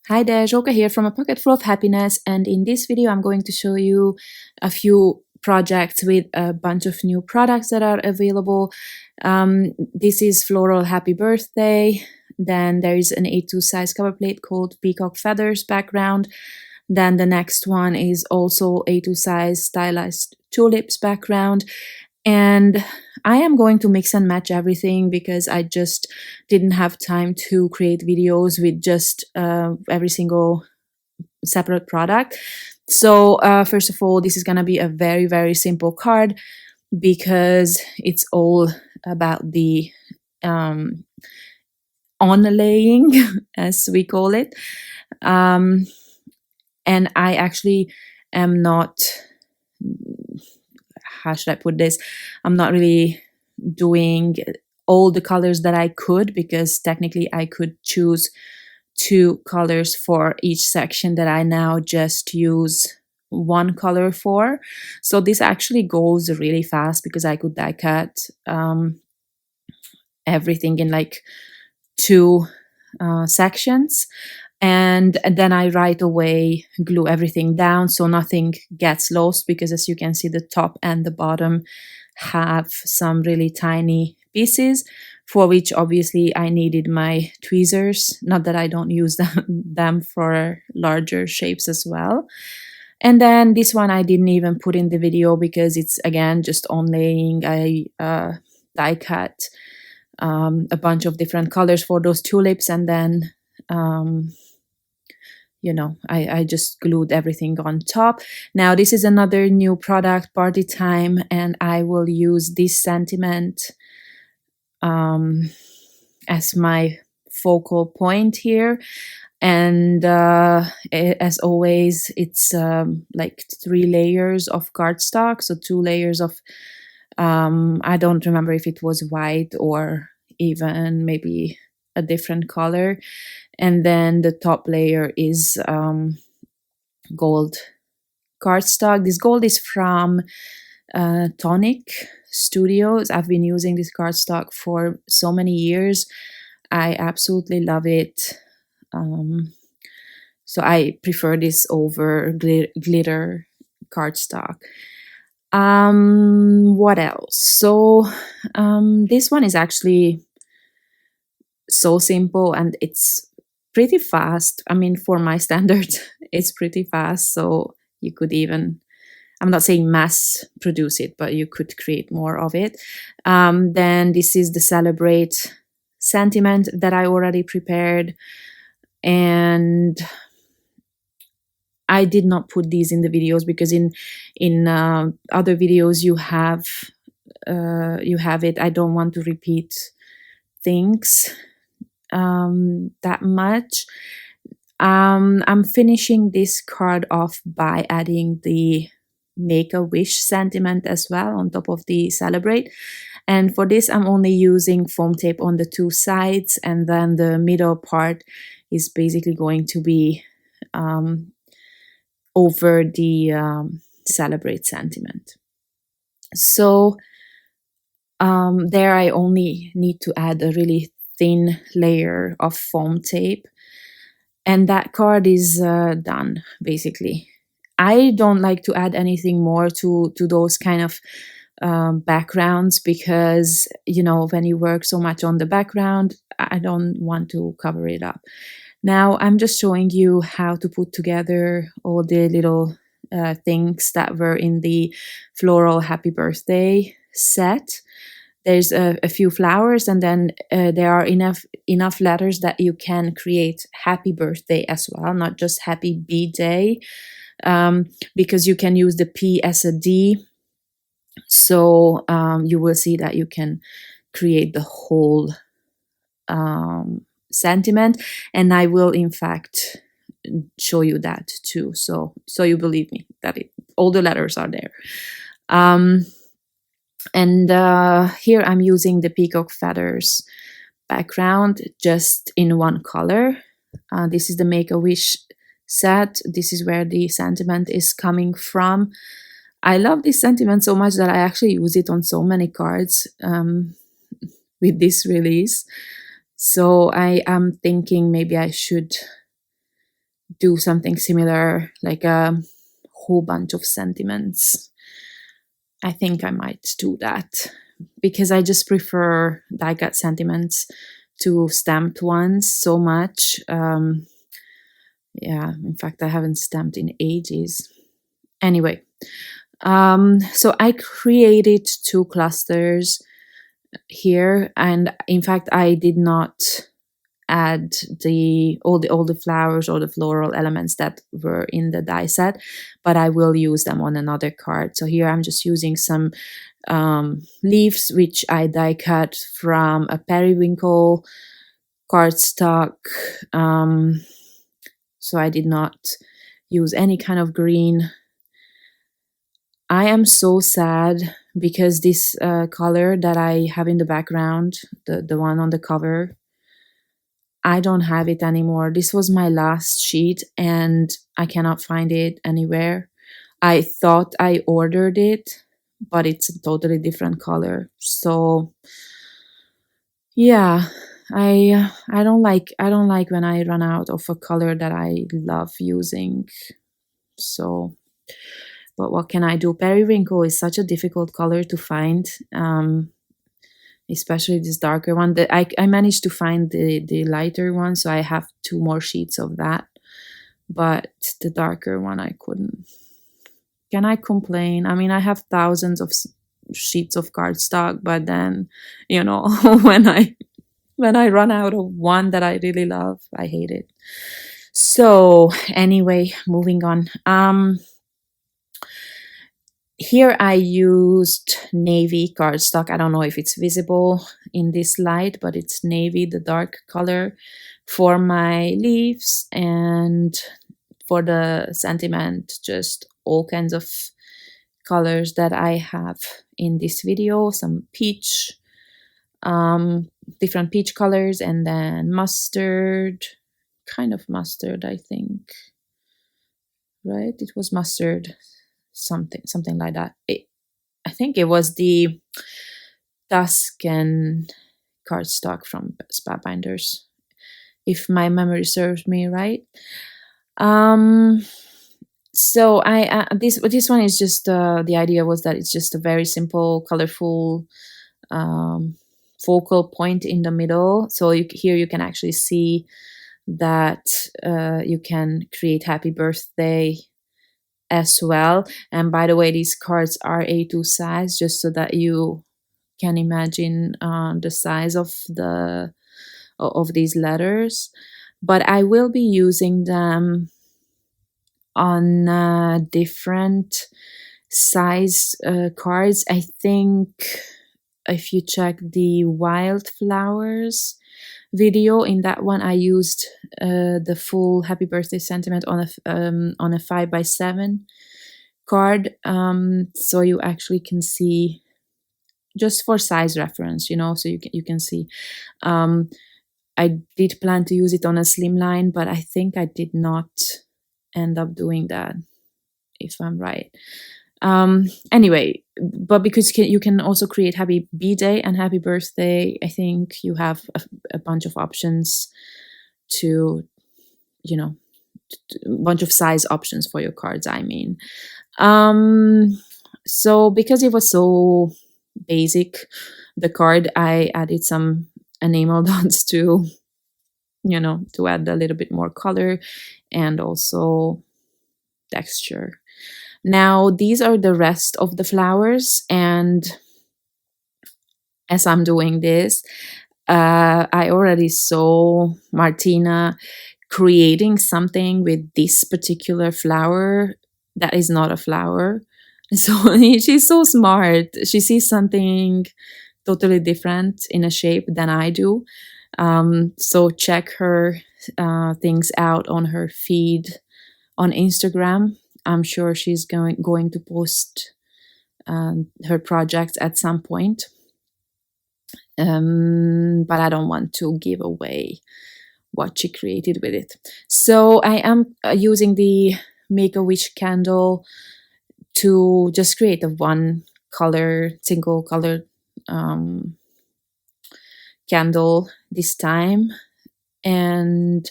Hi there, Joka here from A Pocket Full of Happiness, and in this video I'm going to show you a few projects with a bunch of new products that are available. This is Floral Happy Birthday, then there is an A2 size cover plate called Peacock Feathers background, then the next one is also A2 size Stylized Tulips background, and I am going to mix and match everything because I just didn't have time to create videos with just every single separate product. So first of all, this is going to be a very, very simple card because it's all about the on-laying, as we call it. And I actually am not, how should I put this? I'm not really doing all the colors that I could, because technically I could choose 2 colors for each section that I now just use 1 color for. So this actually goes really fast because I could die cut everything in like 2 sections. And then I right away glue everything down so nothing gets lost, because as you can see, the top and the bottom have some really tiny pieces, for which obviously I needed my tweezers. Not that I don't use them for larger shapes as well. And then this one I didn't even put in the video because it's again just on laying. I die cut a bunch of different colors for those tulips, and then you know, I just glued everything on top. Now this is another new product, Party Time, and I will use this sentiment as my focal point here. And as always, it's like 3 layers of cardstock, so 2 layers of I don't remember if it was white or even maybe a different color. And then the top layer is gold cardstock. This gold is from Tonic Studios. I've been using this cardstock for so many years. I absolutely love it. So I prefer this over glitter cardstock. What else? So this one is actually so simple and it's pretty fast. I mean, for my standards, it's pretty fast. So you could even, I'm not saying mass produce it, but you could create more of it. Then this is the Celebrate sentiment that I already prepared. And I did not put these in the videos because in other videos you have it. I don't want to repeat things that much. I'm finishing this card off by adding the Make a Wish sentiment as well on top of the Celebrate. And for this, I'm only using foam tape on the 2 sides, and then the middle part is basically going to be over the Celebrate sentiment. So there I only need to add a really thin layer of foam tape, and that card is done basically. I don't like to add anything more to those kind of backgrounds, because you know, when you work so much on the background, I don't want to cover it up. Now I'm just showing you how to put together all the little things that were in the Floral Happy Birthday set. There's a few flowers, and then there are enough letters that you can create Happy Birthday as well, not just Happy B-Day, because you can use the P as a D. So you will see that you can create the whole sentiment, and I will in fact show you that too, so you believe me that all the letters are there. And here I'm using the Peacock Feathers background just in 1 color. This is the Make a Wish set. This is where the sentiment is coming from. I love this sentiment so much that I actually use it on so many cards with this release. So I am thinking maybe I should do something similar, like a whole bunch of sentiments. I think I might do that because I just prefer die cut sentiments to stamped ones so much. Yeah, in fact, I haven't stamped in ages. Anyway, so I created two clusters here, and in fact, I did not add all the flowers or the floral elements that were in the die set, but I will use them on another card. So here I'm just using some leaves which I die cut from a periwinkle cardstock. So I did not use any kind of green. I am so sad because this color that I have in the background, the one on the cover, I don't have it anymore. This was my last sheet and I cannot find it anywhere. I thought I ordered it, but it's a totally different color. So yeah, I don't like when I run out of a color that I love using. So, but what can I do? Periwinkle is such a difficult color to find. Especially this darker one. I managed to find the lighter one, so I have two more sheets of that. But the darker one, I couldn't. Can I complain? I mean, I have thousands of sheets of cardstock, but then, you know, when I run out of one that I really love, I hate it. So anyway, moving on. Here I used navy cardstock. I don't know if it's visible in this light, but it's navy, the dark color, for my leaves, and for the sentiment, just all kinds of colors that I have in this video. Some peach, different peach colors, and then mustard, kind of mustard, I think. Right? It was mustard, something like that. I think it was the Tuscan cardstock from Spa Binders, if my memory serves me right. So this one is just the idea was that it's just a very simple, colorful focal point in the middle. So here you can actually see that you can create happy birthday as well. And by the way, these cards are A2 size, just so that you can imagine the size of these letters. But I will be using them on different size cards. I think if you check the wildflowers video, in that one I used the full happy birthday sentiment on a 5x7 card, so you actually can see, just for size reference, you know, so you can see. I did plan to use it on a slimline, but I think I did not end up doing that, if I'm right. Anyway, but because you can also create happy b-day and happy birthday, I think you have a bunch of options to, you know, a bunch of size options for your cards, I mean. So because it was so basic, the card, I added some enamel dots to, you know, to add a little bit more color and also texture. Now these are the rest of the flowers, and as I'm doing this, I already saw Martina creating something with this particular flower that is not a flower. So she's so smart. She sees something totally different in a shape than I do. So check her things out on her feed on Instagram. I'm sure she's going to post her projects at some point. But I don't want to give away what she created with it. So I am using the Make-A-Wish candle to just create a single color candle this time. And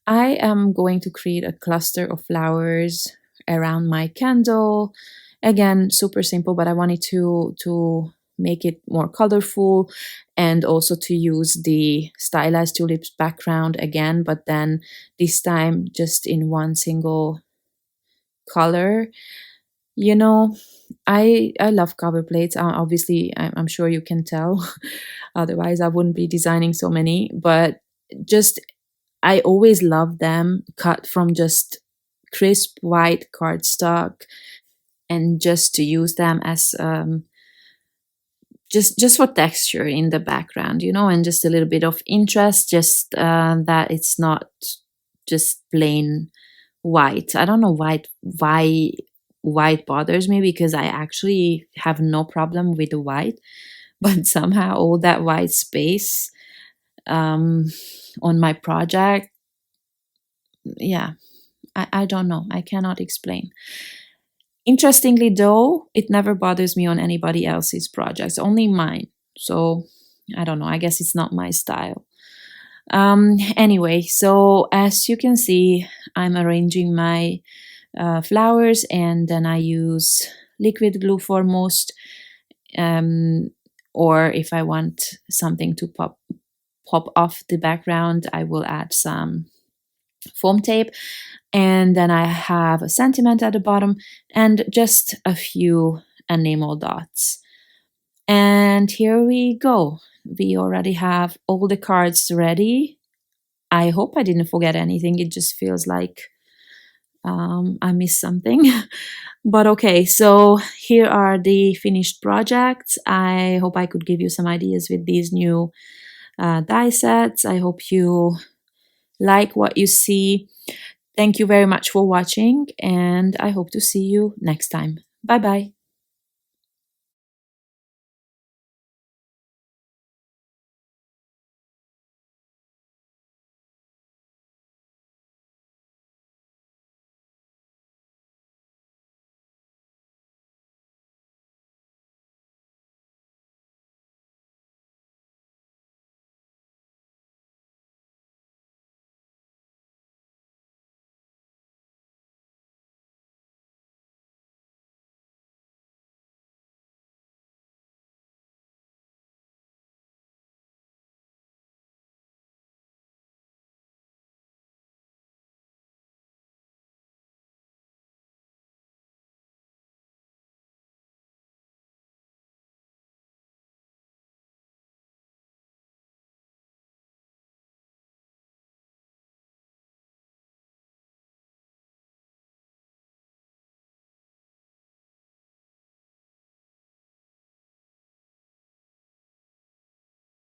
I am going to create a cluster of flowers around my candle. Again, super simple, but I wanted to make it more colorful and also to use the stylized tulips background again, but then this time just in one single color. You know, I love cover plates. Obviously, I'm sure you can tell. Otherwise, I wouldn't be designing so many. But just I always love them cut from just crisp white cardstock, and just to use them as just for texture in the background, and just a little bit of interest. Just that it's not just plain white. I don't know why white bothers me, because I actually have no problem with the white, but somehow all that white space um, on my project, yeah, I don't know. I cannot explain. Interestingly, though, it never bothers me on anybody else's projects, only mine. So I don't know. I guess it's not my style. Anyway, so as you can see, I'm arranging my flowers, and then I use liquid glue for most. Um, or if I want something to pop off the background, I will add some foam tape. And then I have a sentiment at the bottom and just a few enamel dots. And here we go. We already have all the cards ready. I hope I didn't forget anything. It just feels like I missed something. But okay, so here are the finished projects. I hope I could give you some ideas with these new die sets. I hope you like what you see. Thank you very much for watching, and I hope to see you next time. Bye bye.